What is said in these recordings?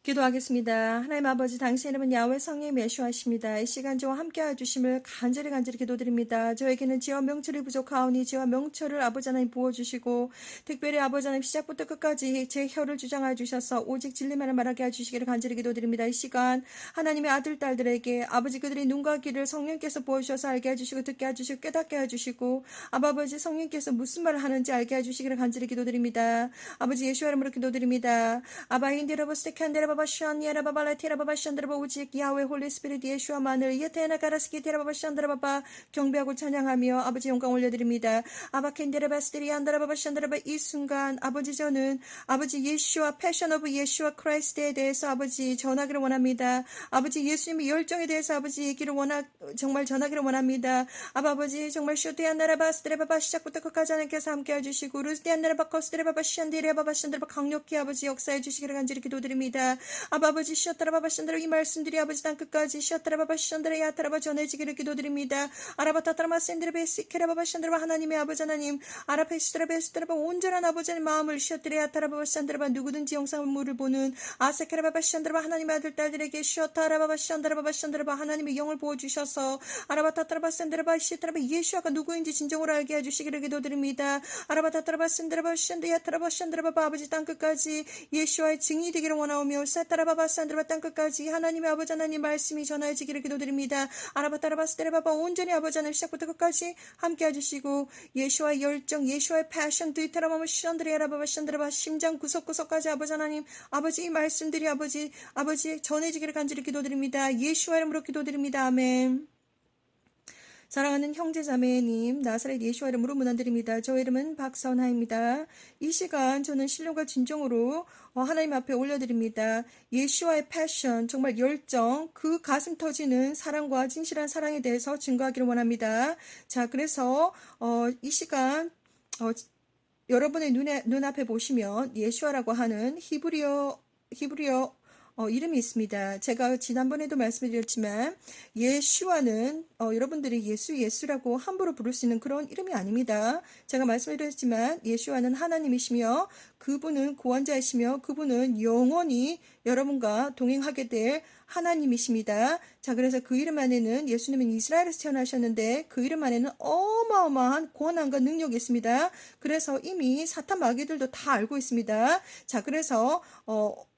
기도하겠습니다. 하나님 아버지, 당신의 이름은 야훼 성령 예수하십니다. 이 시간 저와 함께해 주심을 간절히 기도드립니다. 저에게는 지와 명철이 부족하오니 지와 명철을 아버지 하나님 부어주시고, 특별히 아버지 하나님 시작부터 끝까지 제 혀를 주장하여 주셔서 오직 진리만을 말하게 해주시기를 간절히 기도드립니다. 이 시간 하나님의 아들 딸들에게 아버지 그들의 눈과 귀를 성령께서 부어주셔서 알게 해주시고, 듣게 해주시고, 깨닫게 해주시고, 아버지 성령께서 무슨 말을 하는지 알게 해주시기를 간절히 기도드립니다. 아버지 예수의 이름으로 기도드립니다. 아바인디라버스 캔데라바바샤니에라바발라티라바바샨드라바 오직 야훼 홀리 스피릿 예수와만을 예테나 가라스키테라바바샨드라바바 경배하고 찬양하며 아버지 영광 올려드립니다. 아바캔데라바스테리 안드라바바샨드라바 이 순간 아버지 저는 아버지 예수와 패션 오브 예수와 크라이스트에 대해서 아버지 전하기를 원합니다. 아버지 예수님의 열정에 대해서 아버지 얘기를 정말 전하기를 원합니다. 아버지 정말 쇼테안나라바스테라바바 시작부터 끝까지 하나님께서 함께 해주시고 루스테안나라바 코스테라바바샨데라바바샨드라바 강력히 아버지 역사해 주시기를 간절히 기도드립니다. 아버지 셔타라바바샨드라 이 말씀들이 아버지 땅끝까지 셔타라바바샨드라 야타라바 전해지기를 기도드립니다. 아라바타타라마센드라베시케라바바샨드라 하나님의 아버지 하나님 아라페시드라베스드라바 온전한 아버지 하나님 마음을 셔트레야타라바바샨드라바 누구든지 영상물을 보는 아세케라바바샨드라바 하나님의 아들 딸들에게 셔타라바바샨드라바바샨드라바 하나님의 영을 부어주셔서 아라바타타라바센드라바 시타라바 예수아가 누구인지 진정으로 알게 해주시기를 기도드립니다. 아라바타타라바센드라바샨드야타라바샨드라바 아버지 땅끝까지 예수와의 증인이 되기를 원하오며 사타라바바산드라바 땅끝까지 하나님의 아버지 하나님 말씀이 전하여지기를 기도드립니다. 아라바타라바스테라바바 온전히 아버지 하나님 시작부터 끝까지 함께 해주시고 예수와의 열정 예수와의 패션 드이타라바마 션드레라바바샨드라바 심장 구석구석까지 아버지 하나님 아버지 이 말씀들이 아버지 전해지기를 간절히 기도드립니다. 예수와 이름으로 기도드립니다. 아멘. 사랑하는 형제자매님, 나사렛 예수와 이름으로 문안드립니다. 저 이름은 박선하입니다. 이 시간 저는 신령과 진정으로 하나님 앞에 올려드립니다. 예수와의 패션, 정말 열정, 그 가슴 터지는 사랑과 진실한 사랑에 대해서 증거하기를 원합니다. 자, 그래서 이 시간 여러분의 눈앞에 보시면 예수와라고 하는 히브리어 이름이 있습니다. 제가 지난번에도 말씀드렸지만 예수와는 여러분들이 예수라고 함부로 부를 수 있는 그런 이름이 아닙니다. 제가 말씀드렸지만 예수와는 하나님이시며 그분은 구원자이시며 그분은 영원히 여러분과 동행하게 될 하나님이십니다. 자, 그래서 그 이름 안에는 예수님은 이스라엘에서 태어나셨는데 그 이름 안에는 어마어마한 권한과 능력이 있습니다. 그래서 이미 사탄 마귀들도 다 알고 있습니다. 자, 그래서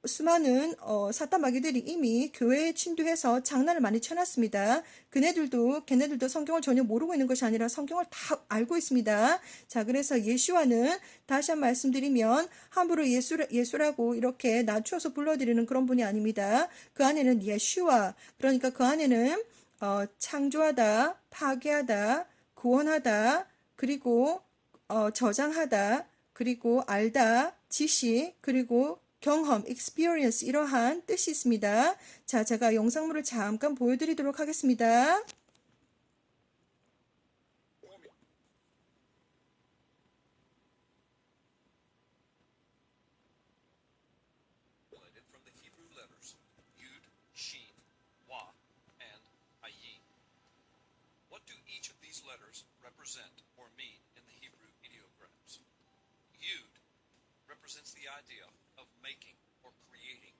수많은 사탄 마귀들이 이미 교회에 침투해서 장난을 많이 쳐놨습니다. 걔네들도 성경을 전혀 모르고 있는 것이 아니라 성경을 다 알고 있습니다. 자, 그래서 예수와는 다시 한번 말씀드리면 함부로 예수라고 이렇게 낮추어서 불러드리는 그런 분이 아닙니다. 그 안에는 예수와, 그러니까 그 안에는 창조하다, 파괴하다, 구원하다, 그리고 저장하다, 그리고 알다, 지식, 그리고 경험, experience 이러한 뜻이 있습니다. 자, 제가 영상물을 잠깐 보여드리도록 하겠습니다. From the Hebrew letters Yud, Shin, Wa, and Ayin. What do each of these letters represent or mean in the Hebrew ideograms? Yud represents the idea of making or creating.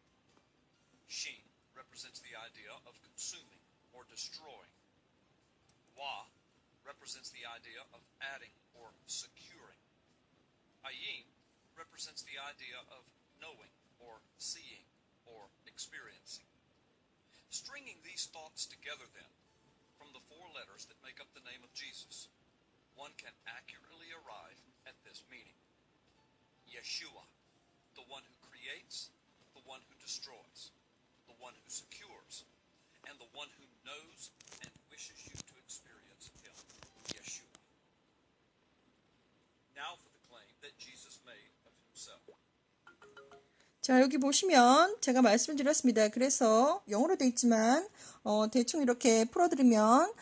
Shin represents the idea of consuming or destroying. Wa represents the idea of adding or securing. Ayin represents the idea of knowing or seeing or experiencing. Stringing these thoughts together then, from the four letters that make up the name of Jesus, one can accurately arrive at this meaning. Yeshua, the one who creates, the one who destroys, the one who secures, and the one who knows and wishes you to experience him, Yeshua. Now for the claim that Jesus made of himself. 자, 여기 보시면 제가 말씀드렸습니다. 그래서 영어로 돼 있지만 대충 이렇게 풀어드리면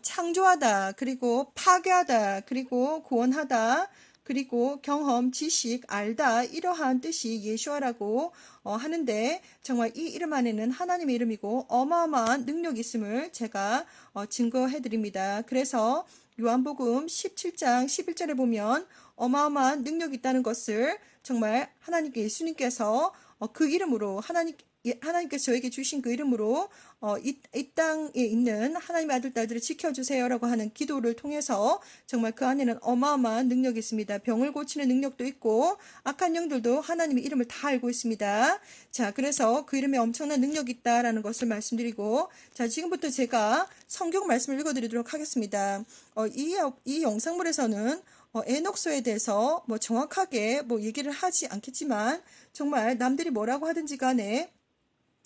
창조하다, 그리고 파괴하다, 그리고 구원하다, 그리고 경험, 지식, 알다 이러한 뜻이 예수아라고 하는데 정말 이 이름 안에는 하나님의 이름이고 어마어마한 능력이 있음을 제가 증거해드립니다. 그래서 요한복음 17장 11절에 보면 어마어마한 능력이 있다는 것을 정말 하나님께 예수님께서 그 이름으로 하나님께서 저에게 주신 그 이름으로 이 땅에 있는 하나님의 아들 딸들을 지켜주세요라고 하는 기도를 통해서 정말 그 안에는 어마어마한 능력이 있습니다. 병을 고치는 능력도 있고 악한 영들도 하나님의 이름을 다 알고 있습니다. 자, 그래서 그 이름에 엄청난 능력이 있다라는 것을 말씀드리고, 자, 지금부터 제가 성경 말씀을 읽어드리도록 하겠습니다. 이 영상물에서는 에녹서에 대해서 뭐 정확하게 뭐 얘기를 하지 않겠지만 정말 남들이 뭐라고 하든지 간에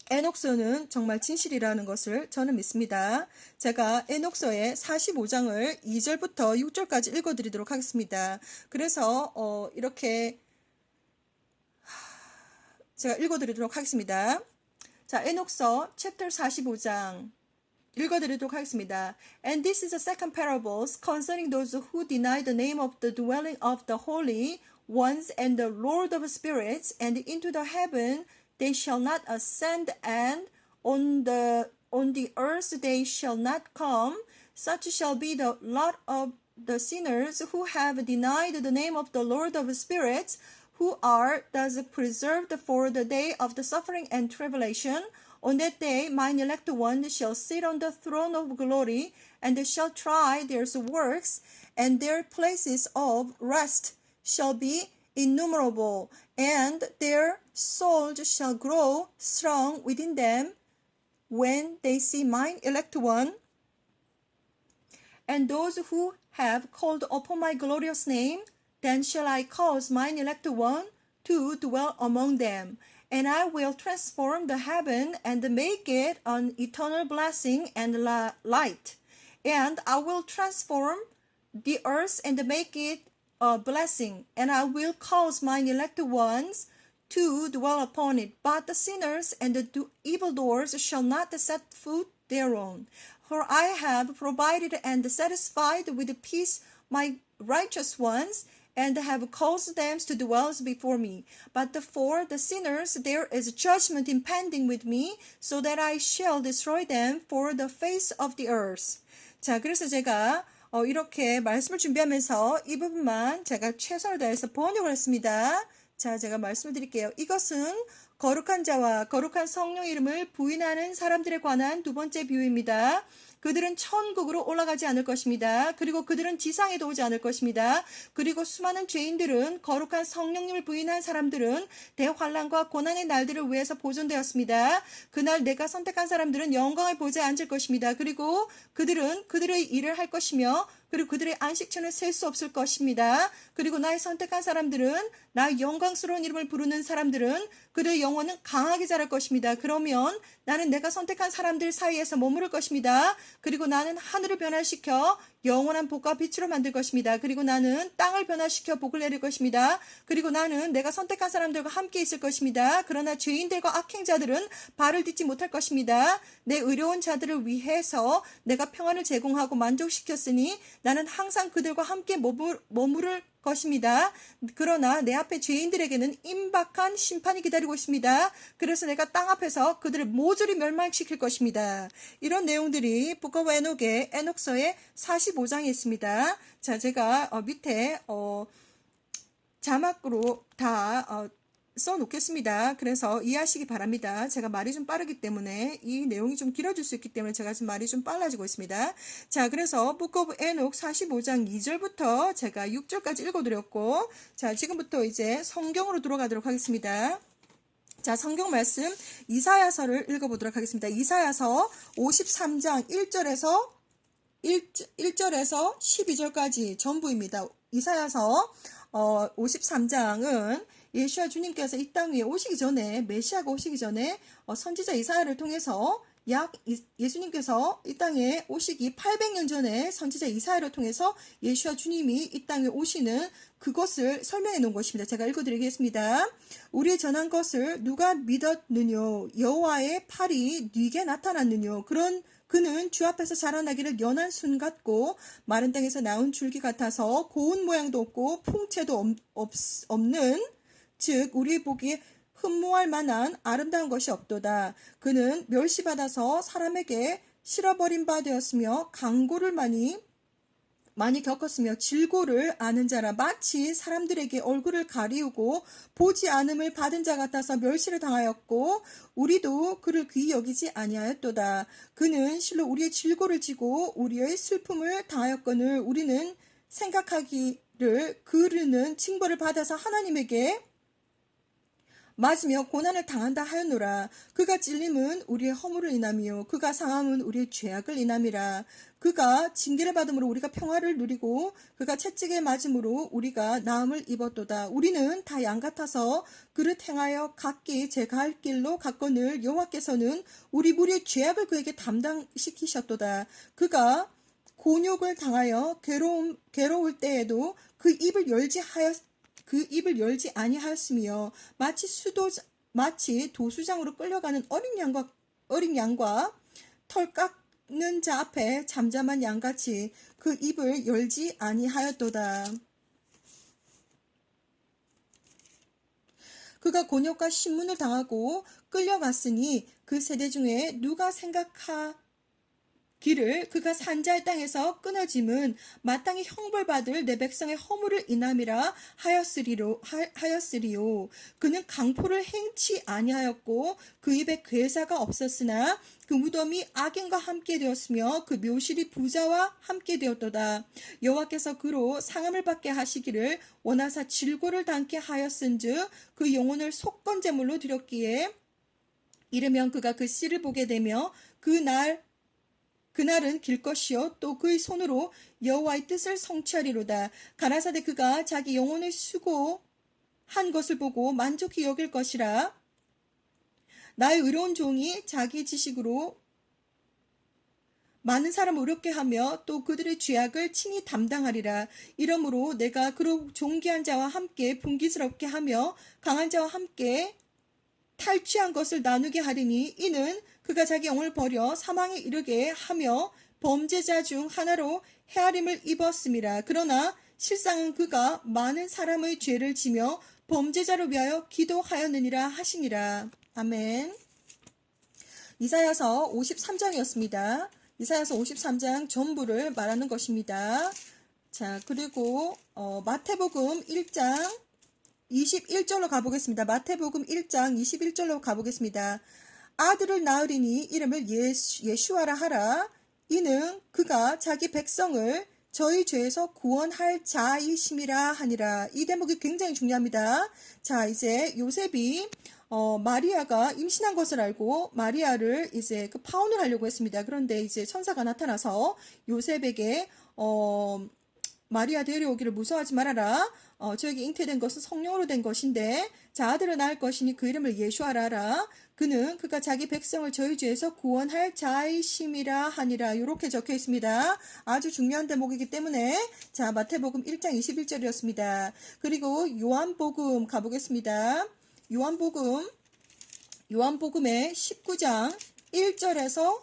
에녹서는 정말 진실이라는 것을 저는 믿습니다. 제가 에녹서의 45장을 2절부터 6절까지 읽어드리도록 하겠습니다. 그래서 이렇게 제가 읽어드리도록 하겠습니다. 자, 에녹서 챕터 45장 읽어드리도록 하겠습니다. And this is the second parable concerning those who deny the name of the dwelling of the holy ones and the Lord of spirits, and into the heaven they shall not ascend, and on the earth they shall not come. Such shall be the lot of the sinners who have denied the name of the Lord of spirits, who are thus preserved for the day of the suffering and tribulation. On that day mine elect one shall sit on the throne of glory, and shall try their works, and their places of rest shall be innumerable, and their souls shall grow strong within them when they see mine elect one, and those who have called upon my glorious name. Then shall I cause mine elect one to dwell among them, and I will transform the heaven and make it an eternal blessing and light. And I will transform the earth and make it a blessing, and I will cause mine elect ones to dwell upon it. But the sinners and the evildoers shall not set foot thereon. For I have provided and satisfied with peace my righteous ones, and have caused them to dwell before me. But for the sinners there is judgment impending with me, so that I shall destroy them for the face of the earth. 자, 그래서 제가 이렇게 말씀을 준비하면서 이 부분만 제가 최선을 다해서 번역을 했습니다. 자, 제가 말씀을 드릴게요. 이것은 거룩한 자와 거룩한 성령 이름을 부인하는 사람들에 관한 두 번째 비유입니다. 그들은 천국으로 올라가지 않을 것입니다. 그리고 그들은 지상에도 오지 않을 것입니다. 그리고 수많은 죄인들은 거룩한 성령님을 부인한 사람들은 대환란과 고난의 날들을 위해서 보존되었습니다. 그날 내가 선택한 사람들은 영광을 보좌에 앉을 것입니다. 그리고 그들은 그들의 일을 할 것이며 그리고 그들의 안식처는 셀 수 없을 것입니다. 그리고 나의 선택한 사람들은 나의 영광스러운 이름을 부르는 사람들은 그들의 영혼은 강하게 자랄 것입니다. 그러면 나는 내가 선택한 사람들 사이에서 머무를 것입니다. 그리고 나는 하늘을 변화시켜 영원한 복과 빛으로 만들 것입니다. 그리고 나는 땅을 변화시켜 복을 내릴 것입니다. 그리고 나는 내가 선택한 사람들과 함께 있을 것입니다. 그러나 죄인들과 악행자들은 발을 딛지 못할 것입니다. 내 의로운 자들을 위해서 내가 평안을 제공하고 만족시켰으니 나는 항상 그들과 함께 머무를 것입니다. 그러나 내 앞에 죄인들에게는 임박한 심판이 기다리고 있습니다. 그래서 내가 땅 앞에서 그들을 모조리 멸망시킬 것입니다. 이런 내용들이 북 오브 에녹의 에녹서의 45장에 있습니다. 자, 제가 밑에 자막으로 다 써놓겠습니다. 그래서 이해하시기 바랍니다. 제가 말이 좀 빠르기 때문에 이 내용이 좀 길어질 수 있기 때문에 제가 지금 말이 좀 빨라지고 있습니다. 자, 그래서 Book of Enoch 45장 2절부터 제가 6절까지 읽어드렸고, 자, 지금부터 이제 성경으로 들어가도록 하겠습니다. 자, 성경 말씀 이사야서를 읽어보도록 하겠습니다. 이사야서 53장 1절에서 12절까지 전부입니다. 이사야서 53장은 예수와 주님께서 이 땅 위에 오시기 전에, 메시아가 오시기 전에 선지자 이사야를 통해서 예수님께서 이 땅에 오시기 800년 전에 선지자 이사야를 통해서 예수와 주님이 이 땅에 오시는 그것을 설명해 놓은 것입니다. 제가 읽어드리겠습니다. 우리의 전한 것을 누가 믿었느뇨? 여호와의 팔이 네게 나타났느뇨? 그는 주 앞에서 자라나기를 연한 순 같고 마른 땅에서 나온 줄기 같아서 고운 모양도 없고 풍채도 없는, 즉 우리 보기에 흠모할 만한 아름다운 것이 없도다. 그는 멸시받아서 사람에게 실어버린 바 되었으며 강고를 많이 많이 겪었으며 질고를 아는 자라. 마치 사람들에게 얼굴을 가리우고 보지 않음을 받은 자 같아서 멸시를 당하였고 우리도 그를 귀히 여기지 아니하였도다. 그는 실로 우리의 질고를 지고 우리의 슬픔을 당하였거늘 우리는 생각하기를 그르는 징벌을 받아서 하나님에게 맞으며 고난을 당한다 하였노라. 그가 찔림은 우리의 허물을 인함이요 그가 상함은 우리의 죄악을 인함이라. 그가 징계를 받음으로 우리가 평화를 누리고 그가 채찍에 맞음으로 우리가 나음을 입었도다. 우리는 다 양 같아서 그릇 행하여 각기 제 갈 길로 갔거늘 여호와께서는 우리 무리의 죄악을 그에게 담당시키셨도다. 그가 곤욕을 당하여 괴로울 때에도 그 입을 열지 아니하였으며 마치 도수장으로 끌려가는 어린 양과 털 깎는 자 앞에 잠잠한 양같이 그 입을 열지 아니하였도다. 그가 곤욕과 신문을 당하고 끌려갔으니 그 세대 중에 누가 생각하기를 그가 산자의 땅에서 끊어짐은 마땅히 형벌받을 내 백성의 허물을 인함이라 하였으리요. 그는 강포를 행치 아니하였고 그 입에 괴사가 없었으나 그 무덤이 악인과 함께 되었으며 그 묘실이 부자와 함께 되었도다. 여호와께서 그로 상함을 받게 하시기를 원하사 질고를 당케 하였은즉 그 영혼을 속건제물로 드렸기에 이르면 그가 그 씨를 보게 되며 그날은 길 것이요 또 그의 손으로 여호와의 뜻을 성취하리로다. 가라사대 그가 자기 영혼을 수고한 것을 보고 만족히 여길 것이라. 나의 의로운 종이 자기 지식으로 많은 사람을 의롭게 하며 또 그들의 죄악을 친히 담당하리라. 이러므로 내가 그로 존귀한 자와 함께 분기스럽게 하며 강한 자와 함께 탈취한 것을 나누게 하리니 이는 그가 자기 영혼을 버려 사망에 이르게 하며 범죄자 중 하나로 헤아림을 입었음이라. 그러나 실상은 그가 많은 사람의 죄를 지며 범죄자를 위하여 기도하였느니라 하시니라. 아멘. 이사야서 53장이었습니다. 이사야서 53장 전부를 말하는 것입니다. 자, 그리고 마태복음 1장 21절로 가보겠습니다. 마태복음 1장 21절로 가보겠습니다. 아들을 낳으리니 이름을 예수아라 하라. 이는 그가 자기 백성을 저희 죄에서 구원할 자이심이라 하니라. 이 대목이 굉장히 중요합니다. 자, 이제 요셉이 마리아가 임신한 것을 알고 마리아를 이제 그 파혼을 하려고 했습니다. 그런데 이제 천사가 나타나서 요셉에게 마리아 데려오기를 무서워하지 말아라. 저에게 잉태된 것은 성령으로 된 것인데 자 아들을 낳을 것이니 그 이름을 예수아라 하라. 그는 그가 자기 백성을 저희 죄에서 구원할 자이심이라 하니라. 이렇게 적혀 있습니다. 아주 중요한 대목이기 때문에 자 마태복음 1장 21절이었습니다. 그리고 요한복음 가보겠습니다. 요한복음의 19장 1절에서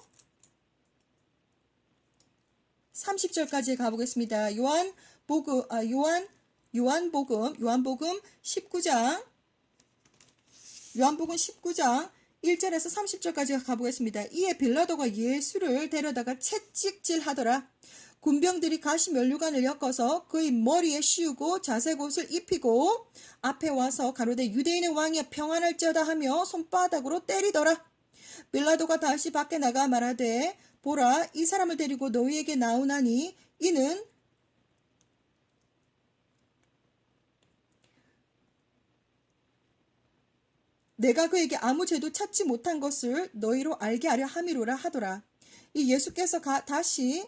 30절까지 가보겠습니다. 요한복음 19장 1절에서 30절까지 가보겠습니다. 이에 빌라도가 예수를 데려다가 채찍질하더라. 군병들이 가시 면류관을 엮어서 그의 머리에 씌우고 자색 옷을 입히고 앞에 와서 가로되 유대인의 왕이여 평안할지어다 하며 손바닥으로 때리더라. 빌라도가 다시 밖에 나가 말하되 보라 이 사람을 데리고 너희에게 나오나니 이는 내가 그에게 아무 죄도 찾지 못한 것을 너희로 알게 하려 함이로라 하더라. 이 예수께서 가시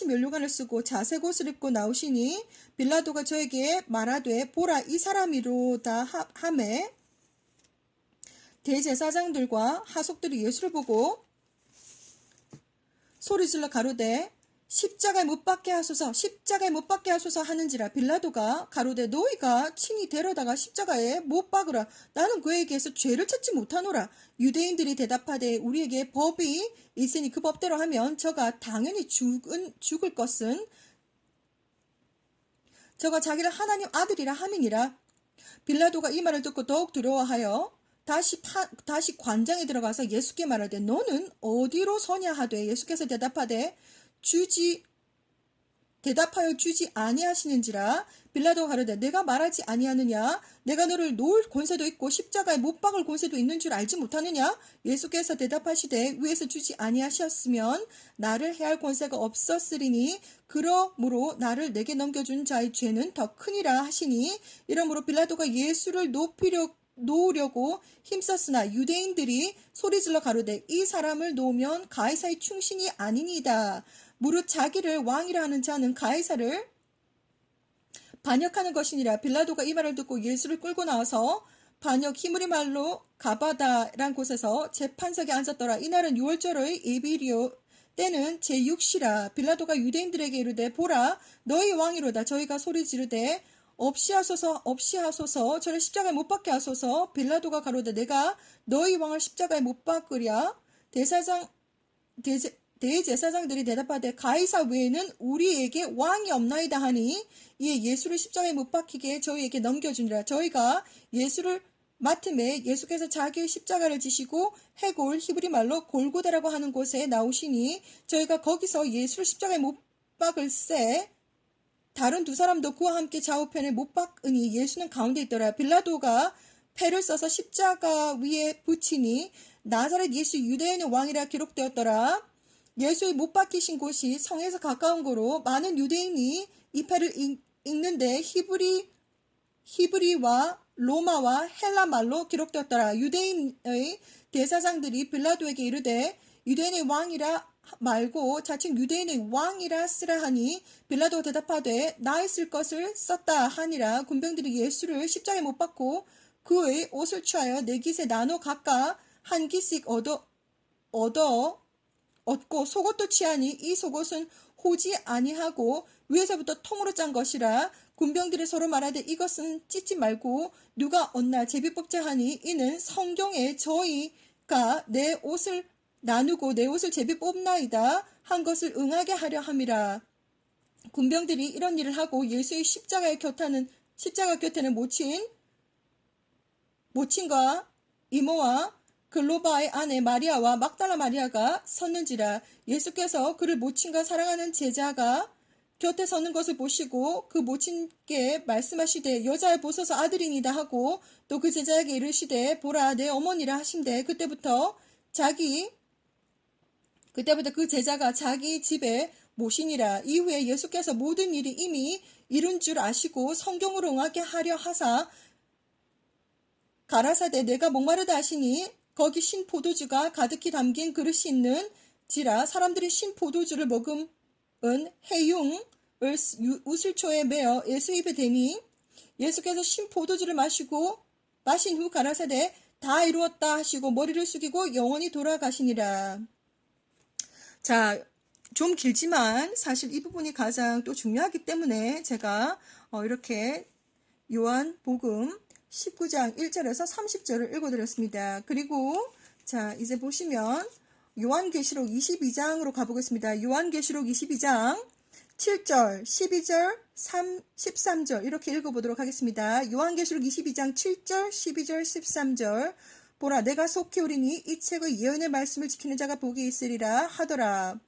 면류관을 쓰고 자색 옷을 입고 나오시니 빌라도가 저에게 말하되 보라 이 사람이로다 하매 대제사장들과 하속들이 예수를 보고 소리질러 가로되 십자가에 못 박게 하소서 하는지라. 빌라도가 가로되 너희가 친히 데려다가 십자가에 못 박으라. 나는 그에게서 죄를 찾지 못하노라. 유대인들이 대답하되 우리에게 법이 있으니 그 법대로 하면 저가 당연히 죽을 것은 저가 자기를 하나님 아들이라 함이니라. 빌라도가 이 말을 듣고 더욱 두려워하여 다시 관장에 들어가서 예수께 말하되 너는 어디로 서냐 하되 예수께서 대답하되 주지 대답하여 주지 아니하시는지라. 빌라도가 가로되 내가 말하지 아니하느냐? 내가 너를 놓을 권세도 있고 십자가에 못 박을 권세도 있는 줄 알지 못하느냐? 예수께서 대답하시되 위에서 주지 아니하셨으면 나를 해할 권세가 없었으리니 그러므로 나를 내게 넘겨준 자의 죄는 더 크니라 하시니, 이러므로 빌라도가 예수를 놓으려고 힘썼으나 유대인들이 소리질러 가로되 이 사람을 놓으면 가이사의 충신이 아니니이다. 무릇 자기를 왕이라 하는 자는 가이사를 반역하는 것이니라. 빌라도가 이 말을 듣고 예수를 끌고 나와서 반역 히브리 말로 가바다란 곳에서 재판석에 앉았더라. 이날은 6월절의 예비일이요 때는 제6시라. 빌라도가 유대인들에게 이르되 보라 너희 왕이로다. 저희가 소리 지르되 없이 하소서 저를 십자가에 못 박게 하소서. 빌라도가 가로되 내가 너희 왕을 십자가에 못 박으랴? 대제사장들이 대답하되 가이사 외에는 우리에게 왕이 없나이다 하니, 이에 예수를 십자가에 못 박히게 저희에게 넘겨주니라. 저희가 예수를 맡음에 예수께서 자기의 십자가를 지시고 해골 히브리 말로 골고다라고 하는 곳에 나오시니 저희가 거기서 예수를 십자가에 못 박을새 다른 두 사람도 그와 함께 좌우편에 못 박으니 예수는 가운데 있더라. 빌라도가 패를 써서 십자가 위에 붙이니 나사렛 예수 유대인의 왕이라 기록되었더라. 예수의 못 박히신 곳이 성에서 가까운 거로 많은 유대인이 이 패를 읽는데 히브리와 로마와 헬라 말로 기록되었더라. 유대인의 대사장들이 빌라도에게 이르되 유대인의 왕이라 말고 자칭 유대인의 왕이라 쓰라 하니, 빌라도가 대답하되 나의 쓸 것을 썼다 하니라. 군병들이 예수를 십자가에 못 박고 그의 옷을 취하여 네 깃에 나눠 각각 한 깃씩 얻고 속옷도 취하니 이 속옷은 호지 아니하고 위에서부터 통으로 짠 것이라. 군병들이 서로 말하되 이것은 찢지 말고 누가 얻나 제비뽑자 하니, 이는 성경에 저희가 내 옷을 나누고 내 옷을 제비 뽑나이다 한 것을 응하게 하려 함이라. 군병들이 이런 일을 하고 예수의 십자가 곁에는 모친과 이모와 글로바의 아내 마리아와 막달라 마리아가 섰는지라. 예수께서 그를 모친과 사랑하는 제자가 곁에 서는 것을 보시고 그 모친께 말씀하시되 여자여 보소서 아들이니다 하고 또 그 제자에게 이르시되 보라 내 어머니라 하신대. 그때부터 그 제자가 자기 집에 모시니라. 이후에 예수께서 모든 일이 이미 이룬 줄 아시고 성경으로 응하게 하려 하사 가라사대 내가 목마르다 하시니 거기 신 포도주가 가득히 담긴 그릇이 있는지라. 사람들이 신 포도주를 머금은 해융을 우슬초에 매어 예수 입에 대니 예수께서 신 포도주를 마신 후 가라사대 다 이루었다 하시고 머리를 숙이고 영원히 돌아가시니라. 자, 좀 길지만 사실 이 부분이 가장 또 중요하기 때문에 제가 이렇게 요한복음 19장 1절에서 30절을 읽어드렸습니다. 그리고 자, 이제 보시면 요한계시록 22장으로 가보겠습니다. 요한계시록 22장 7절, 12절, 13절 이렇게 읽어보도록 하겠습니다. 요한계시록 22장 7절, 12절, 13절. 보라 내가 속히 오리니 이 책의 예언의 말씀을 지키는 자가 복이 있으리라 하더라.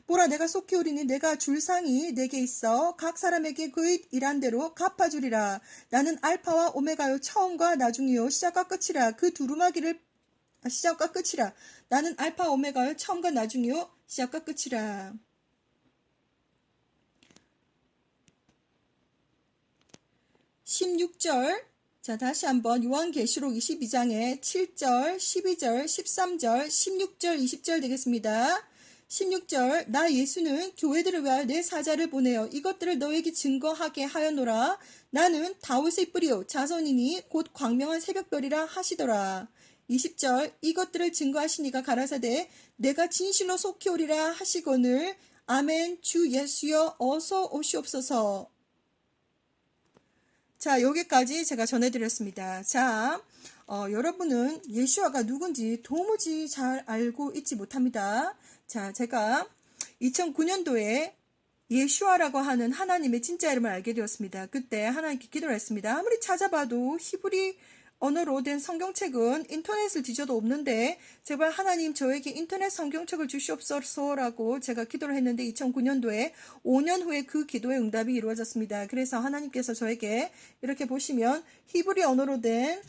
보라 내가 속히 오리니 내가 줄 상이 내게 있어 각 사람에게 그의 일한 대로 갚아주리라. 나는 알파와 오메가요 처음과 나중이요 시작과 끝이라. 시작과 끝이라. 나는 알파 오메가요 처음과 나중이요 시작과 끝이라. 16절. 자, 다시 한번 요한계시록 22장의 7절, 12절, 13절, 16절, 20절 되겠습니다. 16절. 나 예수는 교회들을 위하여 내 사자를 보내어 이것들을 너에게 증거하게 하였노라. 나는 다윗의 뿌리요 자손이니 곧 광명한 새벽별이라 하시더라. 20절. 이것들을 증거하시니가 가라사대 내가 진실로 속히 오리라 하시거늘 아멘. 주 예수여 어서 오시옵소서. 자, 여기까지 제가 전해드렸습니다. 자, 여러분은 예수아가 누군지 도무지 잘 알고 있지 못합니다. 자, 제가 2009년도에 예수아라고 하는 하나님의 진짜 이름을 알게 되었습니다. 그때 하나님께 기도를 했습니다. 아무리 찾아봐도 히브리 언어로 된 성경책은 인터넷을 뒤져도 없는데 제발 하나님 저에게 인터넷 성경책을 주시옵소서라고 제가 기도를 했는데 2009년도에 5년 후에 그 기도의 응답이 이루어졌습니다. 그래서 하나님께서 저에게 이렇게 보시면 히브리 언어로 된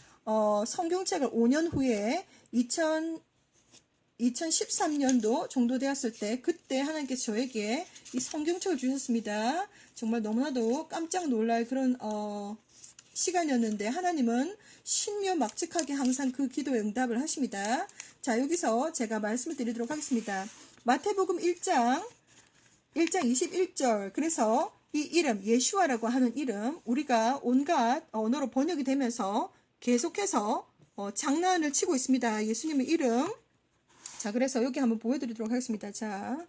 성경책을 5년 후에 2013년도 정도 되었을 때 그때 하나님께서 저에게 이 성경책을 주셨습니다. 정말 너무나도 깜짝 놀랄 그런 시간이었는데 하나님은 신묘막측하게 항상 그 기도에 응답을 하십니다. 자, 여기서 제가 말씀을 드리도록 하겠습니다. 마태복음 1장 21절. 그래서 이 이름 예슈아라고 하는 이름 우리가 온갖 언어로 번역이 되면서 계속해서 장난을 치고 있습니다. 예수님의 이름. 자, 그래서 여기 한번 보여드리도록 하겠습니다. 자,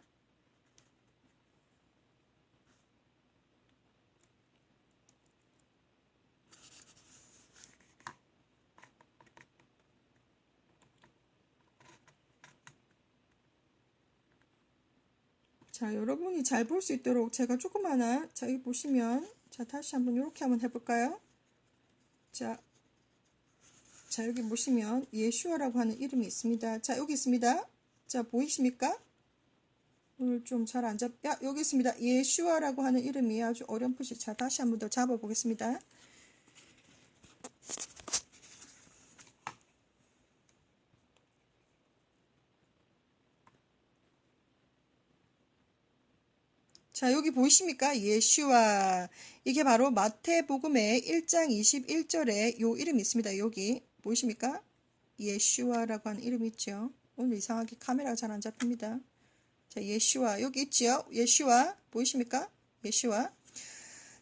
여러분이 잘 볼 수 있도록 제가 조그마한, 자, 여기 보시면, 자, 다시 한번 이렇게 한번 해볼까요? 자, 여기 보시면, 예슈아라고 하는 이름이 있습니다. 자, 여기 있습니다. 자, 보이십니까? 오늘 좀 잘 안 여기 있습니다. 예슈아라고 하는 이름이 아주 어렴풋이, 자, 다시 한번 더 잡아보겠습니다. 자, 여기 보이십니까? 예슈아. 이게 바로 마태복음의 1장 21절에 요 이름이 있습니다. 여기 보이십니까? 예슈아라고 하는 이름이 있죠. 오늘 이상하게 카메라가 잘 안 잡힙니다. 자, 예슈아. 여기 있죠? 예슈아. 보이십니까? 예슈아.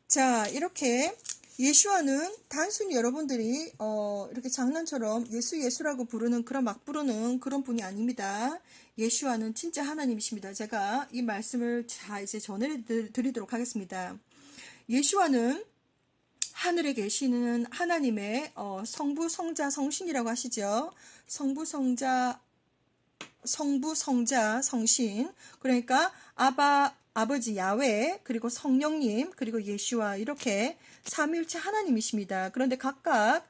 자, 이렇게 예슈아는 단순히 여러분들이 이렇게 장난처럼 예수라고 부르는 그런 막 부르는 그런 분이 아닙니다. 예슈아는 진짜 하나님이십니다. 제가 이 말씀을 자 이제 전해드리도록 하겠습니다. 예슈아는 하늘에 계시는 하나님의 성부, 성자, 성신이라고 하시죠. 성부, 성자, 성신. 그러니까 아버지 야훼, 그리고 성령님, 그리고 예슈아 이렇게 삼위일체 하나님이십니다. 그런데 각각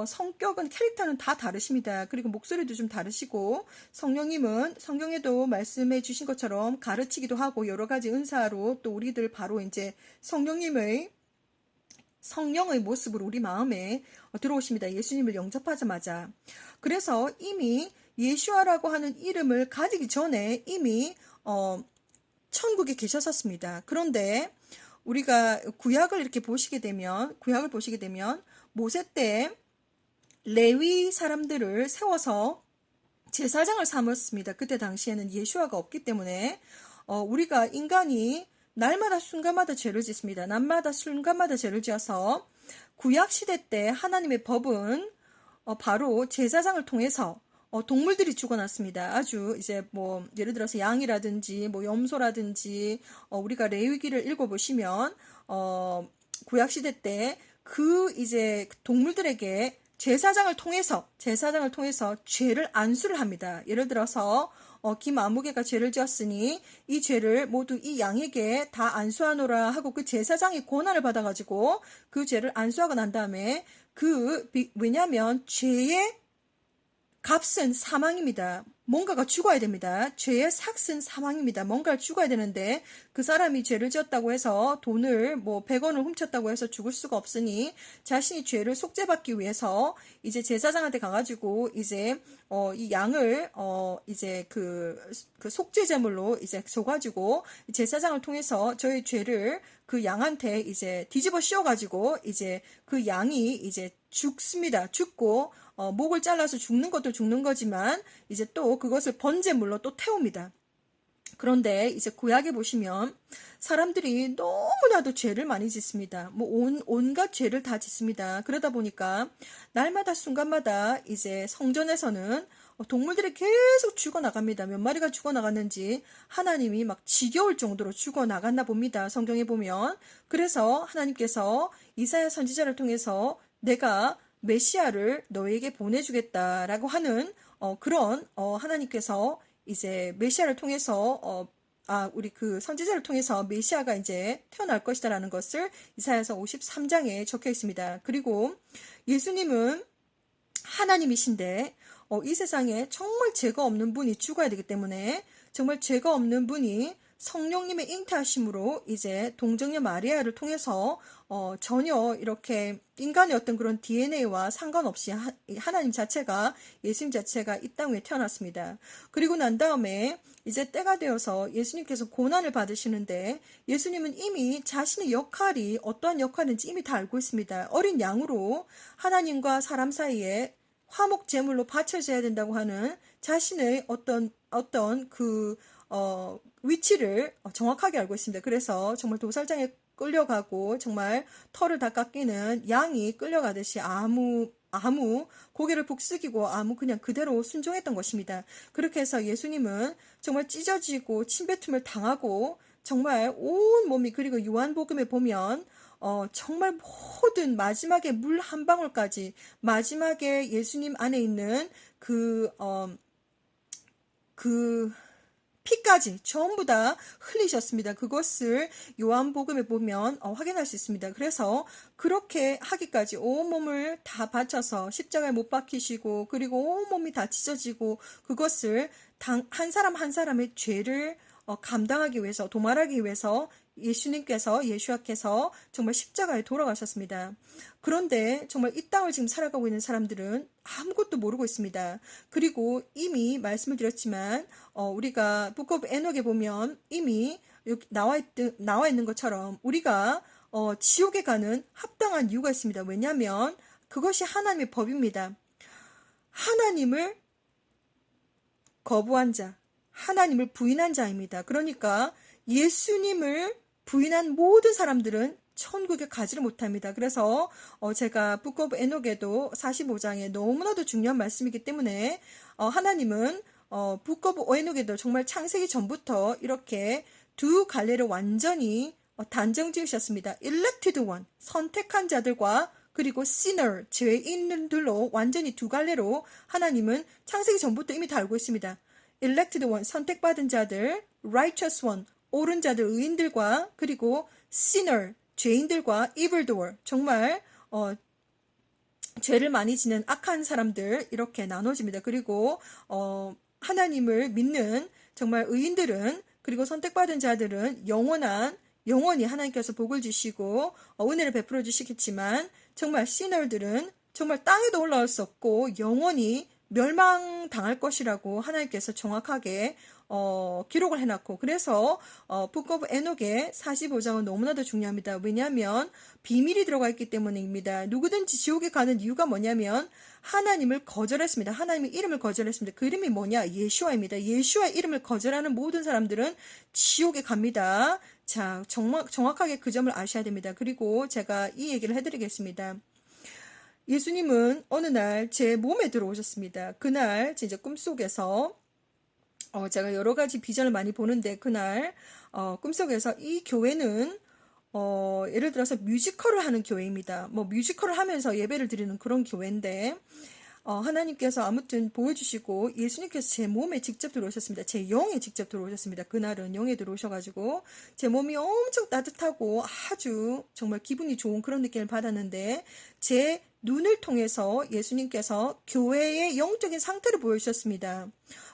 성격은 캐릭터는 다 다르십니다. 그리고 목소리도 좀 다르시고 성령님은 성경에도 말씀해 주신 것처럼 가르치기도 하고 여러 가지 은사로 또 우리들 바로 이제 성령의 모습으로 우리 마음에 들어오십니다. 예수님을 영접하자마자. 그래서 이미 예슈아라고 하는 이름을 가지기 전에 이미 천국에 계셨었습니다. 그런데 우리가 구약을 보시게 되면 모세 때 레위 사람들을 세워서 제사장을 삼았습니다. 그때 당시에는 예슈아가 없기 때문에 우리가 인간이 날마다 순간마다 죄를 짓습니다. 날마다 순간마다 죄를 지어서 구약 시대 때 하나님의 법은 바로 제사장을 통해서 동물들이 죽어났습니다. 아주 이제 뭐 예를 들어서 양이라든지 뭐 염소라든지 우리가 레위기를 읽어보시면 구약 시대 때 그 이제 동물들에게 제사장을 통해서 죄를 안수를 합니다. 예를 들어서 김아무개가 죄를 지었으니 이 죄를 모두 이 양에게 다 안수하노라 하고 그 제사장이 권한을 받아가지고 그 죄를 안수하고 난 다음에 왜냐하면 죄의 값은 사망입니다. 뭔가가 죽어야 됩니다. 죄의 삭은 사망입니다. 뭔가를 죽어야 되는데 그 사람이 죄를 지었다고 해서 돈을 100원을 훔쳤다고 해서 죽을 수가 없으니 자신이 죄를 속죄받기 위해서 이제 제사장한테 가가지고 이제 이 양을 이제 그 속죄제물로 이제 줘가지고 제사장을 통해서 저의 죄를 그 양한테 이제 뒤집어 씌워가지고 이제 그 양이 이제 죽습니다. 죽고 목을 잘라서 죽는 것도 죽는 거지만 이제 또 그것을 번제물로 또 태웁니다. 그런데 이제 구약에 보시면 사람들이 너무나도 죄를 많이 짓습니다. 온갖 죄를 다 짓습니다. 그러다 보니까 날마다 순간마다 이제 성전에서는 동물들이 계속 죽어나갑니다. 몇 마리가 죽어나갔는지 하나님이 막 지겨울 정도로 죽어나갔나 봅니다. 성경에 보면. 그래서 하나님께서 이사야 선지자를 통해서 내가 메시아를 너에게 보내주겠다라고 하는 그런 하나님께서 이제 메시아를 통해서 우리 그 선지자를 통해서 메시아가 이제 태어날 것이다라는 것을 이사야서 53장에 적혀 있습니다. 그리고 예수님은 하나님이신데 이 세상에 정말 죄가 없는 분이 죽어야 되기 때문에 정말 죄가 없는 분이 성령님의 잉태하심으로 이제 동정녀 마리아를 통해서 전혀 이렇게 인간의 어떤 그런 DNA와 상관없이 하나님 자체가, 예수님 자체가 이 땅에 태어났습니다. 그리고 난 다음에 이제 때가 되어서 예수님께서 고난을 받으시는데 예수님은 이미 자신의 역할이 어떠한 역할인지 이미 다 알고 있습니다. 어린 양으로 하나님과 사람 사이에 화목 제물로 바쳐져야 된다고 하는 자신의 어떤 그 위치를 정확하게 알고 있습니다. 그래서 정말 도살장에 끌려가고 정말 털을 다 깎이는 양이 끌려가듯이 아무 고개를 북숙이고 그냥 그대로 순종했던 것입니다. 그렇게 해서 예수님은 정말 찢어지고 침뱉음을 당하고 정말 온 몸이, 그리고 요한복음에 보면 정말 모든 마지막에 물 한 방울까지, 마지막에 예수님 안에 있는 그 피까지 전부 다 흘리셨습니다. 그것을 요한복음에 보면 확인할 수 있습니다. 그래서 그렇게 하기까지 온몸을 다 바쳐서 십자가에 못 박히시고, 그리고 온몸이 다 찢어지고, 그것을 한 사람 한 사람의 죄를 감당하기 위해서, 도말하기 위해서 예수아께서 정말 십자가에 돌아가셨습니다. 그런데 정말 이 땅을 지금 살아가고 있는 사람들은 아무것도 모르고 있습니다. 그리고 이미 말씀을 드렸지만 우리가 북 오브 에녹에 보면 이미 여기 나와 있는 것처럼 우리가 지옥에 가는 합당한 이유가 있습니다. 왜냐하면 그것이 하나님의 법입니다. 하나님을 거부한 자, 하나님을 부인한 자입니다. 그러니까 예수님을 부인한 모든 사람들은 천국에 가지를 못합니다. 그래서 제가 북 오브 에녹에도 45장에 너무나도 중요한 말씀이기 때문에 하나님은 북 오브 에녹에도 정말 창세기 전부터 이렇게 두 갈래를 완전히 단정 지으셨습니다. elected one, 선택한 자들과 그리고 sinner, 죄인들로 완전히 두 갈래로 하나님은 창세기 전부터 이미 다 알고 있습니다. elected one, 선택받은 자들, righteous one, 옳은 자들, 의인들과, 그리고 sinner, 죄인들과 evildoer, 정말 죄를 많이 지는 악한 사람들, 이렇게 나눠집니다. 그리고 하나님을 믿는 정말 의인들은, 그리고 선택받은 자들은 영원히 하나님께서 복을 주시고 은혜를 베풀어 주시겠지만, 정말 sinner들은 정말 땅에도 올라올 수 없고 영원히 멸망당할 것이라고 하나님께서 정확하게 기록을 해놨고, 그래서 북 오브 에녹의 45장은 너무나도 중요합니다. 왜냐하면 비밀이 들어가 있기 때문입니다. 누구든지 지옥에 가는 이유가 뭐냐면 하나님을 거절했습니다. 하나님의 이름을 거절했습니다. 그 이름이 뭐냐? 예수아입니다. 예수아의 이름을 거절하는 모든 사람들은 지옥에 갑니다. 자, 정확하게 그 점을 아셔야 됩니다. 그리고 제가 이 얘기를 해드리겠습니다. 예수님은 어느 날 제 몸에 들어오셨습니다. 그날 진짜 꿈속에서 제가 여러 가지 비전을 많이 보는데, 그날 꿈속에서 이 교회는 예를 들어서 뮤지컬을 하는 교회입니다. 뭐 뮤지컬을 하면서 예배를 드리는 그런 교회인데, 하나님께서 아무튼 보여주시고 예수님께서 제 몸에 직접 들어오셨습니다. 제 영에 직접 들어오셨습니다. 그날은 영에 들어오셔가지고 제 몸이 엄청 따뜻하고 아주 정말 기분이 좋은 그런 느낌을 받았는데, 제 눈을 통해서 예수님께서 교회의 영적인 상태를 보여주셨습니다.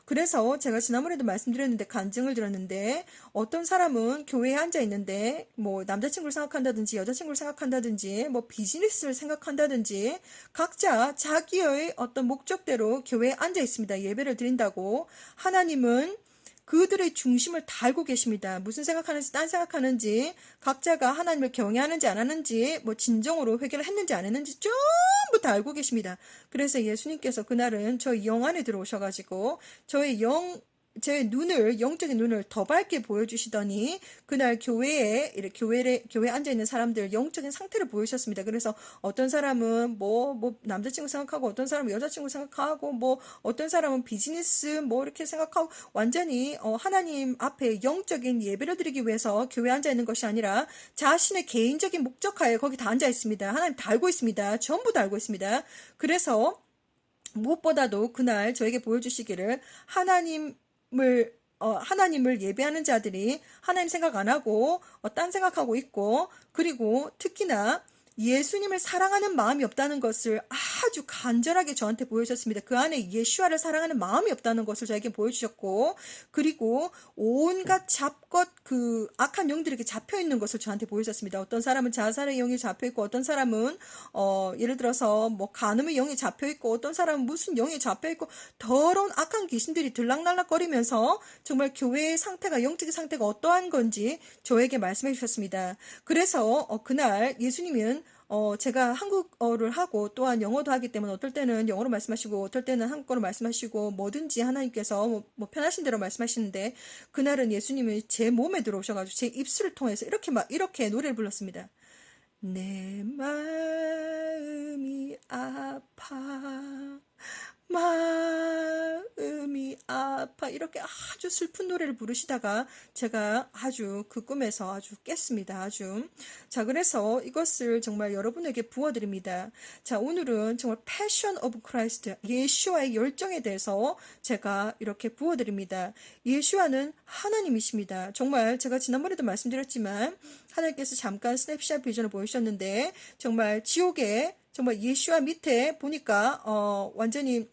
그래서 제가 지난번에도 말씀드렸는데, 간증을 들었는데, 어떤 사람은 교회에 앉아 있는데 뭐 남자친구를 생각한다든지 여자친구를 생각한다든지 뭐 비즈니스를 생각한다든지 각자 자기의 어떤 목적대로 교회에 앉아 있습니다. 예배를 드린다고. 하나님은 그들의 중심을 다 알고 계십니다. 무슨 생각하는지, 딴 생각하는지, 각자가 하나님을 경외하는지 안 하는지, 뭐 진정으로 회개를 했는지 안 했는지 전부 다 알고 계십니다. 그래서 예수님께서 그날은 저희 영 안에 들어오셔가지고 제 눈을, 영적인 눈을 더 밝게 보여주시더니 그날 교회에 앉아 있는 사람들 영적인 상태를 보여주셨습니다. 그래서 어떤 사람은 뭐 남자친구 생각하고, 어떤 사람은 여자친구 생각하고, 뭐 어떤 사람은 비즈니스 뭐 이렇게 생각하고, 완전히 하나님 앞에 영적인 예배를 드리기 위해서 교회에 앉아 있는 것이 아니라 자신의 개인적인 목적하에 거기 다 앉아 있습니다. 하나님 다 알고 있습니다. 전부 다 알고 있습니다. 그래서 무엇보다도 그날 저에게 보여주시기를 하나님을 하나님을 예배하는 자들이 하나님 생각 안 하고 딴 생각하고 있고, 그리고 특히나 예수님을 사랑하는 마음이 없다는 것을 아주 간절하게 저한테 보여주셨습니다. 그 안에 예수와를 사랑하는 마음이 없다는 것을 저에게 보여주셨고, 그리고 온갖 잡것 그 악한 영들에게 잡혀 있는 것을 저한테 보여주셨습니다. 어떤 사람은 자살의 영이 잡혀 있고, 어떤 사람은 예를 들어서 뭐 간음의 영이 잡혀 있고, 어떤 사람은 무슨 영이 잡혀 있고, 더러운 악한 귀신들이 들락날락거리면서 정말 교회의 상태가, 영적인 상태가 어떠한 건지 저에게 말씀해 주셨습니다. 그래서 그날 예수님은 제가 한국어를 하고 또한 영어도 하기 때문에 어떨 때는 영어로 말씀하시고 어떨 때는 한국어로 말씀하시고 뭐든지 하나님께서 뭐 편하신 대로 말씀하시는데, 그날은 예수님이 제 몸에 들어오셔가지고 제 입술을 통해서 이렇게 노래를 불렀습니다. 내 마음이 아파, 마음이 아파, 이렇게 아주 슬픈 노래를 부르시다가 제가 아주 그 꿈에서 아주 깼습니다. 아주. 자, 그래서 이것을 정말 여러분에게 부어드립니다. 자, 오늘은 정말 Passion of Christ, 예수와의 열정에 대해서 제가 이렇게 부어드립니다. 예수와는 하나님이십니다. 정말 제가 지난번에도 말씀드렸지만 하나님께서 잠깐 스냅샷 비전을 보여주셨는데, 정말 지옥에 정말 예수와 밑에 보니까 완전히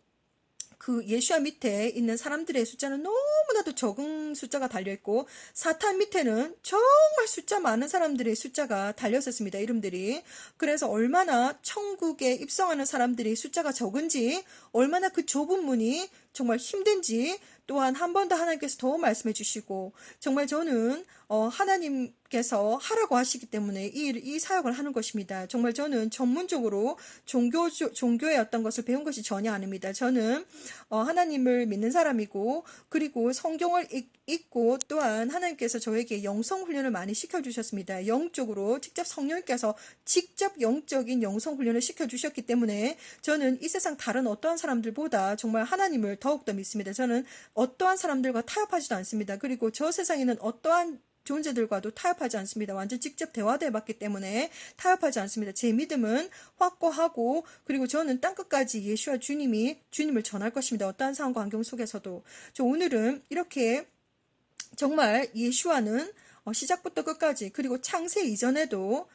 그 예수와 밑에 있는 사람들의 숫자는 너무나도 적은 숫자가 달려있고, 사탄 밑에는 정말 숫자 많은 사람들의 숫자가 달렸었습니다. 이름들이. 그래서 얼마나 천국에 입성하는 사람들이 숫자가 적은지, 얼마나 그 좁은 문이 정말 힘든지 또한 한 번 더 하나님께서 더 말씀해 주시고, 정말 저는 하나님께서 하라고 하시기 때문에 이 사역을 하는 것입니다. 정말 저는 전문적으로 종교의 어떤 것을 배운 것이 전혀 아닙니다. 저는 하나님을 믿는 사람이고, 그리고 성경을 읽고 또한 하나님께서 저에게 영성 훈련을 많이 시켜주셨습니다. 영적으로 직접 성령님께서 직접 영적인 영성 훈련을 시켜주셨기 때문에 저는 이 세상 다른 어떠한 사람들보다 정말 하나님을 더욱더 믿습니다. 저는 어떠한 사람들과 타협하지도 않습니다. 그리고 저 세상에는 어떠한 존재들과도 타협하지 않습니다. 완전 직접 대화도 해봤기 때문에 타협하지 않습니다. 제 믿음은 확고하고, 그리고 저는 땅끝까지 예수와 주님을 전할 것입니다. 어떠한 상황과 환경 속에서도. 저 오늘은 이렇게 정말 예수와는 시작부터 끝까지, 그리고 창세 이전에도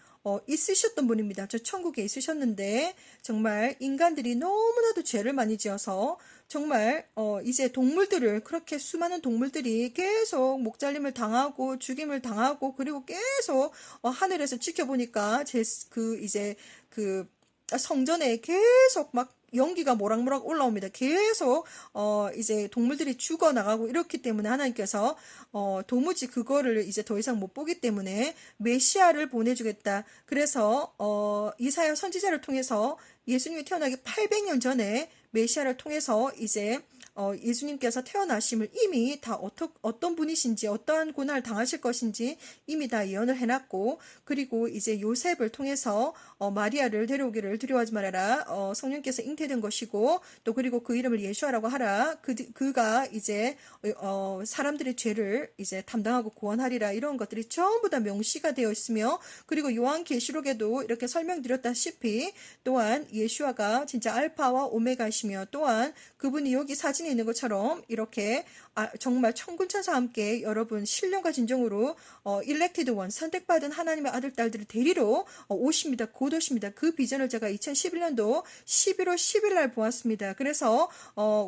있으셨던 분입니다. 저 천국에 있으셨는데 정말 인간들이 너무나도 죄를 많이 지어서 정말 이제 동물들을, 그렇게 수많은 동물들이 계속 목잘림을 당하고 죽임을 당하고, 그리고 계속 하늘에서 지켜보니까 이제 그 성전에 계속 막 연기가 모락모락 올라옵니다. 계속 이제 동물들이 죽어나가고 이렇기 때문에 하나님께서 도무지 그거를 이제 더 이상 못 보기 때문에 메시아를 보내주겠다. 그래서 이사야 선지자를 통해서 예수님이 태어나기 800년 전에 메시아를 통해서 이제 예수님께서 태어나심을 이미 다 어떤 분이신지, 어떠한 고난을 당하실 것인지 이미 다 예언을 해놨고, 그리고 이제 요셉을 통해서 마리아를 데려오기를 두려워하지 말아라, 성령께서 잉태된 것이고, 또 그리고 그 이름을 예수아라고 하라, 그가 이제 사람들의 죄를 이제 담당하고 구원하리라, 이런 것들이 전부 다 명시가 되어 있으며, 그리고 요한계시록에도 이렇게 설명드렸다시피 또한 예수아가 진짜 알파와 오메가이시며, 또한 그분이 여기 사진에 있는 것처럼 이렇게 정말 천군천사와 함께 여러분 신령과 진정으로 elected one, 선택받은 하나님의 아들 딸들을 데리러 오십니다. 곧 오십니다. 그 비전을 제가 2011년도 11월 10일 날 보았습니다. 그래서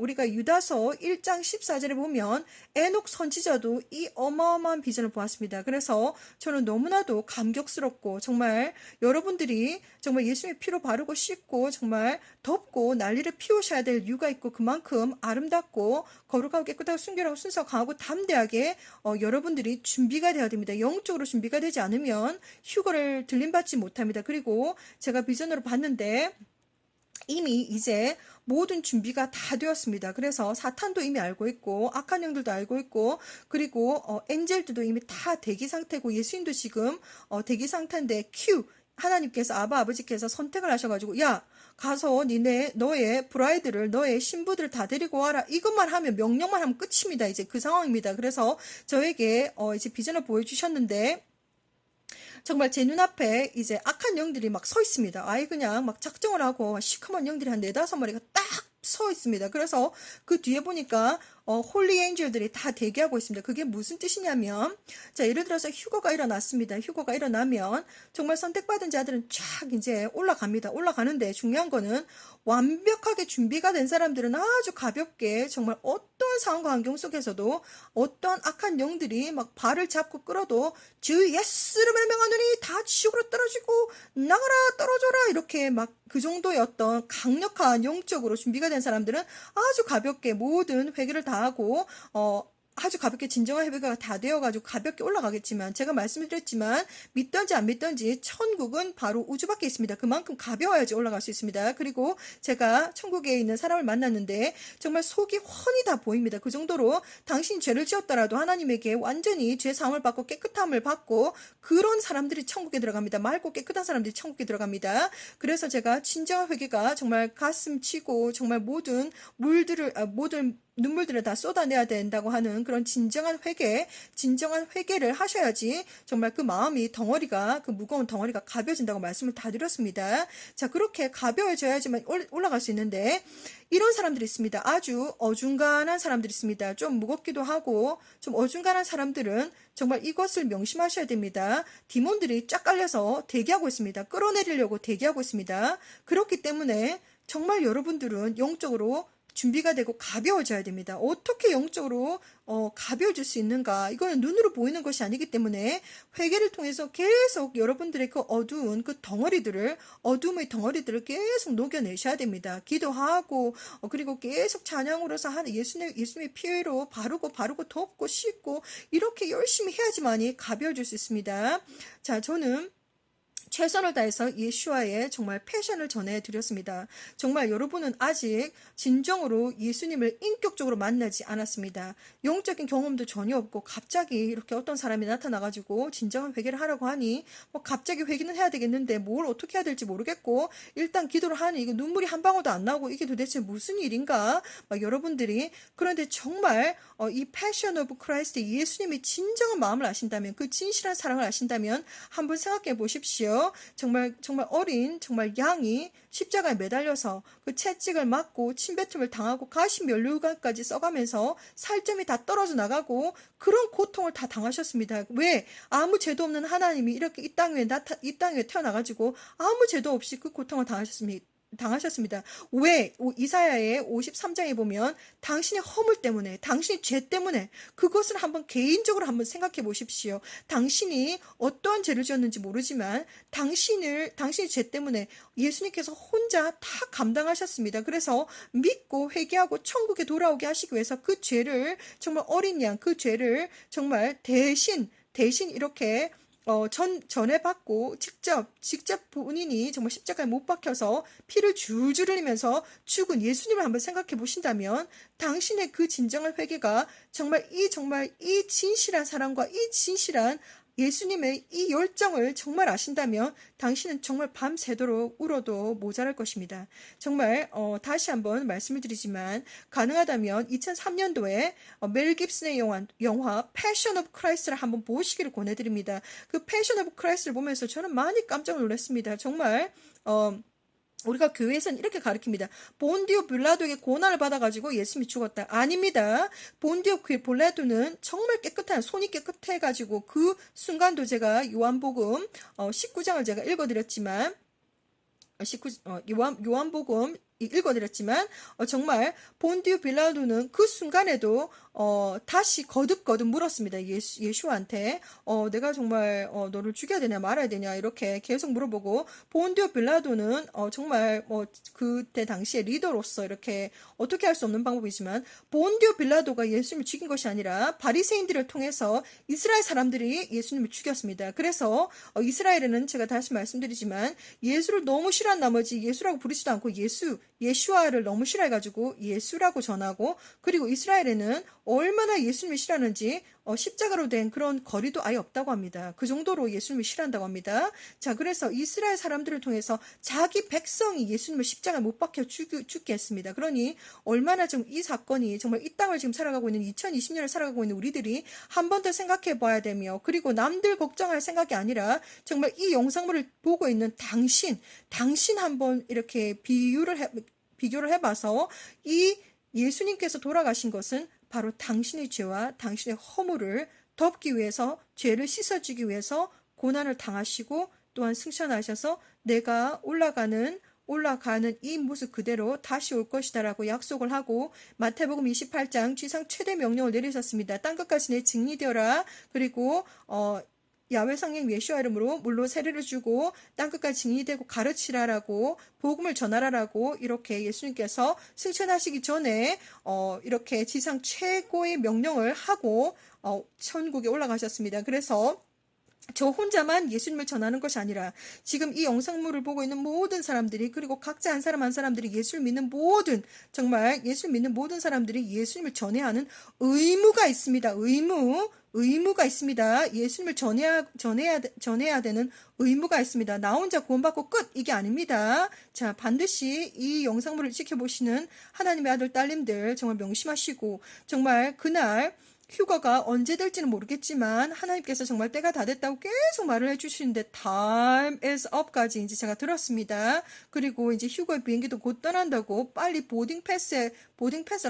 우리가 유다서 1장 14절에 보면 에녹 선지자도 이 어마어마한 비전을 보았습니다. 그래서 저는 너무나도 감격스럽고, 정말 여러분들이 정말 예수님의 피로 바르고 씻고 정말 덥고 난리를 피우셔야 될 이유가 있고, 그만큼 아름답고 거룩하고 깨끗하고 순결하고 순수하고 강하고 담대하게 여러분들이 준비가 되어야 됩니다. 영적으로 준비가 되지 않으면 휴거를 들림받지 못합니다. 그리고 제가 비전으로 봤는데 이미 이제 모든 준비가 다 되었습니다. 그래서 사탄도 이미 알고 있고, 악한 영들도 알고 있고, 그리고 엔젤들도 이미 다 대기 상태고, 예수님도 지금 대기 상태인데 하나님께서 아버지께서 선택을 하셔가지고, 야, 가서 너의 브라이드를, 너의 신부들을 다 데리고 와라, 이것만 하면, 명령만 하면 끝입니다. 이제 그 상황입니다. 그래서 저에게 이제 비전을 보여주셨는데, 정말 제 눈앞에 이제 악한 영들이 막 서 있습니다. 그냥 막 작정을 하고 시커먼 영들이 한 4-5마리가 딱 서 있습니다. 그래서 그 뒤에 보니까 홀리 엔젤들이 다 대기하고 있습니다. 그게 무슨 뜻이냐면, 자, 예를 들어서 휴거가 일어났습니다. 휴거가 일어나면 정말 선택받은 자들은 쫙 이제 올라갑니다. 올라가는데 중요한 거는 완벽하게 준비가 된 사람들은 아주 가볍게 정말 어떤 상황과 환경 속에서도 어떤 악한 영들이 막 발을 잡고 끌어도 주 예수를 명하노니 다 지옥으로 떨어지고 나가라 떨어져라 이렇게 막 그 정도의 어떤 강력한 영적으로 준비가 된 사람들은 아주 가볍게 모든 회개를 다 하고 아주 가볍게 진정한 회개가 다 되어가지고 가볍게 올라가겠지만, 제가 말씀드렸지만 믿던지 안 믿던지 천국은 바로 우주 밖에 있습니다. 그만큼 가벼워야지 올라갈 수 있습니다. 그리고 제가 천국에 있는 사람을 만났는데 정말 속이 훤히 다 보입니다. 그 정도로 당신이 죄를 지었더라도 하나님에게 완전히 죄 사함을 받고 깨끗함을 받고 그런 사람들이 천국에 들어갑니다. 맑고 깨끗한 사람들이 천국에 들어갑니다. 그래서 제가 진정한 회개가 정말 가슴 치고 정말 모든 눈물들을 다 쏟아내야 된다고 하는 그런 진정한 회개를 하셔야지 정말 그 마음이 그 무거운 덩어리가 가벼워진다고 말씀을 다 드렸습니다. 자, 그렇게 가벼워져야지만 올라갈 수 있는데, 이런 사람들이 있습니다. 아주 어중간한 사람들이 있습니다. 좀 무겁기도 하고 좀 어중간한 사람들은 정말 이것을 명심하셔야 됩니다. 디몬들이 쫙 깔려서 대기하고 있습니다. 끌어내리려고 대기하고 있습니다. 그렇기 때문에 정말 여러분들은 영적으로 준비가 되고 가벼워져야 됩니다. 어떻게 영적으로 가벼워질 수 있는가? 이거는 눈으로 보이는 것이 아니기 때문에 회개를 통해서 계속 여러분들의 그 어두운 그 어둠의 덩어리들을 계속 녹여내셔야 됩니다. 기도하고 그리고 계속 찬양으로서 하는 예수님의 피로 바르고 덮고 씻고 이렇게 열심히 해야지만이 가벼워질 수 있습니다. 자, 저는 최선을 다해서 예수와의 정말 패션을 전해드렸습니다. 정말 여러분은 아직 진정으로 예수님을 인격적으로 만나지 않았습니다. 영적인 경험도 전혀 없고 갑자기 이렇게 어떤 사람이 나타나가지고 진정한 회개를 하라고 하니 갑자기 회개는 해야 되겠는데 뭘 어떻게 해야 될지 모르겠고 일단 기도를 하니 이거 눈물이 한 방울도 안 나오고 이게 도대체 무슨 일인가 여러분들이 그런데 정말 이 패션 오브 크라이스트 예수님의 진정한 마음을 아신다면 그 진실한 사랑을 아신다면 한번 생각해 보십시오. 정말 어린 정말 양이 십자가에 매달려서 그 채찍을 맞고 침뱉음을 당하고 가시 면류관까지 써가면서 살점이 다 떨어져 나가고 그런 고통을 다 당하셨습니다. 왜? 아무 죄도 없는 하나님이 이렇게 이 땅에 태어나가지고 아무 죄도 없이 그 고통을 당하셨습니다. 왜? 이사야의 53장에 보면 당신의 허물 때문에, 당신의 죄 때문에 그것을 한번 개인적으로 한번 생각해 보십시오. 당신이 어떠한 죄를 지었는지 모르지만 당신의 죄 때문에 예수님께서 혼자 다 감당하셨습니다. 그래서 믿고 회개하고 천국에 돌아오게 하시기 위해서 그 죄를 정말 어린 양, 그 죄를 정말 대신 이렇게 전에 받고 직접 본인이 정말 십자가에 못 박혀서 피를 줄줄 흘리면서 죽은 예수님을 한번 생각해 보신다면 당신의 그 진정한 회개가 정말 이 진실한 사랑과 이 진실한 예수님의 이 열정을 정말 아신다면 당신은 정말 밤새도록 울어도 모자랄 것입니다. 정말 다시 한번 말씀을 드리지만 가능하다면 2003년도에 멜 깁슨의 영화 패션 오브 크라이스트를 한번 보시기를 권해드립니다. 그 패션 오브 크라이스트를 보면서 저는 많이 깜짝 놀랐습니다. 정말 우리가 교회에서는 이렇게 가르칩니다. 본디오 빌라도에게 고난을 받아가지고 예수님이 죽었다. 아닙니다. 본디오 빌라도는 정말 손이 깨끗해가지고 그 순간도 제가 요한복음 19장을 제가 읽어드렸지만 요한복음 읽어드렸지만 정말 본디오 빌라도는 그 순간에도 다시 거듭 물었습니다. 예수한테 내가 정말 너를 죽여야 되냐 말아야 되냐 이렇게 계속 물어보고 본디오 빌라도는 정말 그때 당시에 리더로서 이렇게 어떻게 할 수 없는 방법이지만 본디오 빌라도가 예수님을 죽인 것이 아니라 바리새인들을 통해서 이스라엘 사람들이 예수님을 죽였습니다. 그래서 이스라엘에는 제가 다시 말씀드리지만 예수를 너무 싫어한 나머지 예수라고 부르지도 않고 예슈아를 너무 싫어해가지고 예수라고 전하고 그리고 이스라엘에는 얼마나 예수님을 싫어하는지 십자가로 된 그런 거리도 아예 없다고 합니다. 그 정도로 예수님을 싫어한다고 합니다. 자, 그래서 이스라엘 사람들을 통해서 자기 백성이 예수님을 십자가에 못 박혀 죽게 했습니다. 그러니 얼마나 좀 이 사건이 정말 이 땅을 지금 살아가고 있는 2020년을 살아가고 있는 우리들이 한 번 더 생각해 봐야 되며 그리고 남들 걱정할 생각이 아니라 정말 이 영상물을 보고 있는 당신 한번 이렇게 비교를 해봐서 이 예수님께서 돌아가신 것은 바로 당신의 죄와 당신의 허물을 덮기 위해서, 죄를 씻어주기 위해서 고난을 당하시고 또한 승천하셔서 내가 올라가는 이 모습 그대로 다시 올 것이다라고 약속을 하고 마태복음 28장 지상 최대 명령을 내리셨습니다. 땅끝까지 내 증인되어라. 그리고 야훼 성령 예수와 이름으로 물로 세례를 주고 땅끝까지 증인이 되고 가르치라라고 복음을 전하라라고 이렇게 예수님께서 승천하시기 전에 이렇게 지상 최고의 명령을 하고 천국에 올라가셨습니다. 그래서 저 혼자만 예수님을 전하는 것이 아니라 지금 이 영상물을 보고 있는 모든 사람들이, 그리고 각자 한 사람 한 사람들이 예수를 믿는 모든, 정말 예수를 믿는 모든 사람들이 예수님을 전해야 하는 의무가 있습니다. 의무가 있습니다. 예수님을 전해야 되는 의무가 있습니다. 나 혼자 구원받고 끝, 이게 아닙니다. 자, 반드시 이 영상물을 지켜보시는 하나님의 아들 딸님들 정말 명심하시고, 정말 그날 휴가가 언제 될지는 모르겠지만 하나님께서 정말 때가 다 됐다고 계속 말을 해주시는데 time is up까지 이제 제가 들었습니다. 그리고 이제 휴가 비행기도 곧 떠난다고 빨리 보딩 패스를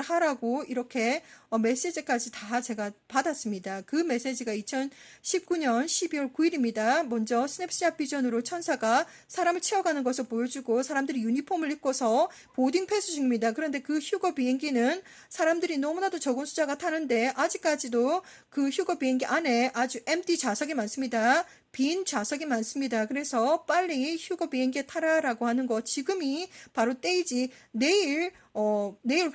하라고 이렇게 메시지까지 다 제가 받았습니다. 그 메시지가 2019년 12월 9일입니다. 먼저 스냅샷 비전으로 천사가 사람을 채워가는 것을 보여주고 사람들이 유니폼을 입고서 보딩 패스 중입니다. 그런데 그 휴가 비행기는 사람들이 너무나도 적은 숫자가 타는데 아직까지도 그 휴가 비행기 안에 아주 empty 좌석이 많습니다. 빈 좌석이 많습니다. 그래서 빨리 휴가 비행기에 타라라고 하는 거, 지금이 바로 때이지. 내일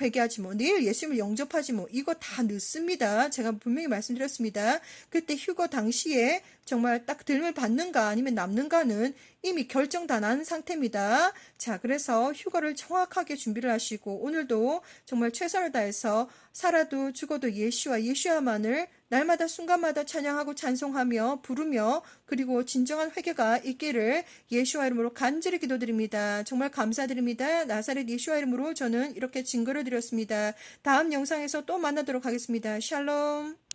회개하지 뭐, 내일 예수님을 영접하지 뭐, 이거 다 늦습니다. 제가 분명히 말씀드렸습니다. 그때 휴가 당시에 정말 딱 덜을 받는가 아니면 남는가는 이미 결정 다 난 상태입니다. 자, 그래서 휴가를 정확하게 준비를 하시고 오늘도 정말 최선을 다해서 살아도 죽어도 예수야만을 날마다 순간마다 찬양하고 찬송하며 부르며, 그리고 진정한 회개가 있기를 예수와 이름으로 간절히 기도드립니다. 정말 감사드립니다. 나사렛 예수와 이름으로 저는 이렇게 증거를 드렸습니다. 다음 영상에서 또 만나도록 하겠습니다. 샬롬.